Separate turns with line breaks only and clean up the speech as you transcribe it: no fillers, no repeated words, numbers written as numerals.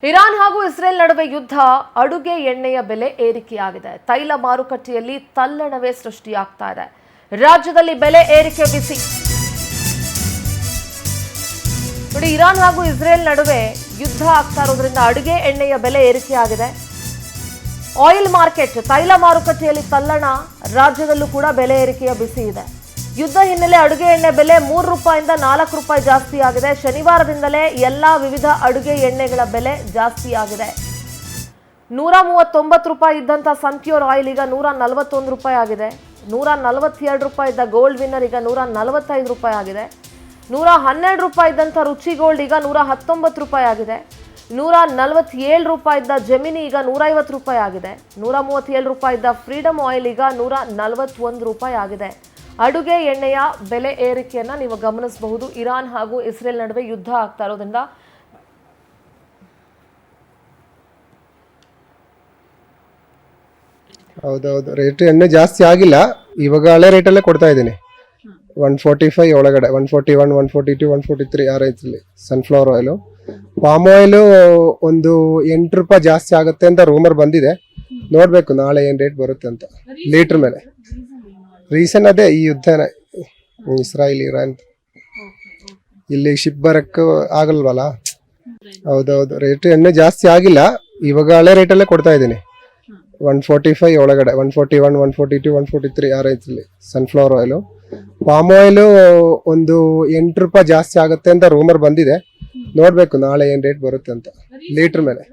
Iran ಹಾಗೂ Israel ನಡುವೆ ಯುದ್ಧ, ಅಡುಗೆ ಎಣ್ಣೆಯ ಬೆಲೆ ಏರಿಕೆಯಾಗಿದೆ. ತೈಲ ಮಾರುಕಟ್ಟೆಯಲ್ಲಿ ತಲ್ಲಣವೇ ಸೃಷ್ಟಿಯಾಗ್ತಾ ಇದೆ. ರಾಜ್ಯದಲ್ಲಿ ಬೆಲೆ ಏರಿಕೆ ಬಿಸಿ. ನೋಡಿ, ಇರಾನ್ ಹಾಗೂ ಇಸ್ರೇಲ್ ನಡುವೆ ಯುದ್ಧ ಆಗ್ತಾ ಇರೋದ್ರಿಂದ ಅಡುಗೆ ಎಣ್ಣೆಯ ಬೆಲೆ ಏರಿಕೆಯಾಗಿದೆ. ಆಯಿಲ್ ಮಾರ್ಕೆಟ್, ತೈಲ ಮಾರುಕಟ್ಟೆಯಲ್ಲಿ ತಲ್ಲಣ, ರಾಜ್ಯದಲ್ಲೂ ಕೂಡ ಬೆಲೆ ಏರಿಕೆಯ ಬಿಸಿ ಇದೆ. ಯುದ್ಧ ಹಿನ್ನೆಲೆ ಅಡುಗೆ ಎಣ್ಣೆ ಬೆಲೆ 3 ರೂಪಾಯಿಂದ 4 ರೂಪಾಯಿ ಜಾಸ್ತಿ ಆಗಿದೆ. ಶನಿವಾರದಿಂದಲೇ ಎಲ್ಲಾ ವಿವಿಧ ಅಡುಗೆ ಎಣ್ಣೆಗಳ ಬೆಲೆ ಜಾಸ್ತಿ ಆಗಿದೆ. 139 ರೂಪಾಯಿ ಇದ್ದಂಥ ಸನ್ಪ್ಯೂರ್ ಆಯಿಲ್ ಈಗ 141 ರೂಪಾಯಿ ಆಗಿದೆ. 142 ರೂಪಾಯಿ ಇದ್ದ ಗೋಲ್ಡ್ ವಿನ್ನರ್ ಈಗ 145 ರೂಪಾಯಿ ಆಗಿದೆ. 112 ರೂಪಾಯಿ ಇದ್ದಂಥ ರುಚಿ ಗೋಲ್ಡ್ ಈಗ 119 ರೂಪಾಯಿ ಆಗಿದೆ. 147 ರೂಪಾಯಿ ಇದ್ದ ಜೆಮಿನಿ ಈಗ 150 ರೂಪಾಯಿ ಆಗಿದೆ. 137 ರೂಪಾಯಿ ಇದ್ದ ಫ್ರೀಡಮ್ ಆಯಿಲ್ ಈಗ 141 ರೂಪಾಯಿ ಆಗಿದೆ. ಅಡುಗೆ ಎಣ್ಣೆಯ ಬೆಲೆ ಏರಿಕೆಯನ್ನ ನೀವು ಗಮನಿಸಬಹುದು. ಇರಾನ್ ಹಾಗೂ ಇಸ್ರೇಲ್ ನಡುವೆ ಯುದ್ಧ ಆಗ್ತಾ ಇರೋದ್ರಿಂದ
ಹೌದೌದು, ರೇಟ್ ಎಣ್ಣೆ ಜಾಸ್ತಿ ಆಗಿಲ್ಲ. ಇವಾಗ ಹಳೆ ರೇಟಲ್ಲೇ ಕೊಡ್ತಾ ಇದ್ದೀನಿ. 145 ಒಳಗಡೆ, 141, 142, 143 ಆ ರೇಂಜಲ್ಲಿ ಸನ್ಫ್ಲವರ್ ಆಯಿಲು. ಪಾಮ್ ಆಯಿಲು ಒಂದು 8 ರೂಪಾಯಿ ಜಾಸ್ತಿ ಆಗುತ್ತೆ ಅಂತ ರೂಮರ್ ಬಂದಿದೆ. ನೋಡ್ಬೇಕು ನಾಳೆ ಏನ್ ರೇಟ್ ಬರುತ್ತೆ ಅಂತ ಲೀಟರ್ ಮೇಲೆ. ರೀಸನ್ ಅದೇ, ಈ ಯುದ್ಧನೇ, ಇಸ್ರಾಯೇಲ್ ಇರಾನ್. ಇಲ್ಲಿ ಶಿಪ್ ಬರಕ್ಕೆ ಆಗಲ್ವಲ್ಲ. ಹೌದೌದು, ರೇಟ್ ಎಣ್ಣೆ ಜಾಸ್ತಿ ಆಗಿಲ್ಲ. ಇವಾಗ ಹಳೆ ರೇಟಲ್ಲೇ ಕೊಡ್ತಾ ಇದ್ದೀನಿ. 145 ಒಳಗಡೆ, 141, 142, 143 ಆ ರೇಂಜಲ್ಲಿ ಸನ್ಫ್ಲವರ್ ಆಯಿಲು. ಪಾಮ್ ಆಯಿಲು ಒಂದು 8 ರೂಪಾಯಿ ಜಾಸ್ತಿ ಆಗುತ್ತೆ ಅಂತ ರೂಮರ್ ಬಂದಿದೆ. ನೋಡ್ಬೇಕು ನಾಳೆ ಏನ್ ರೇಟ್ ಬರುತ್ತೆ ಅಂತ ಲೀಟರ್ ಮೇಲೆ.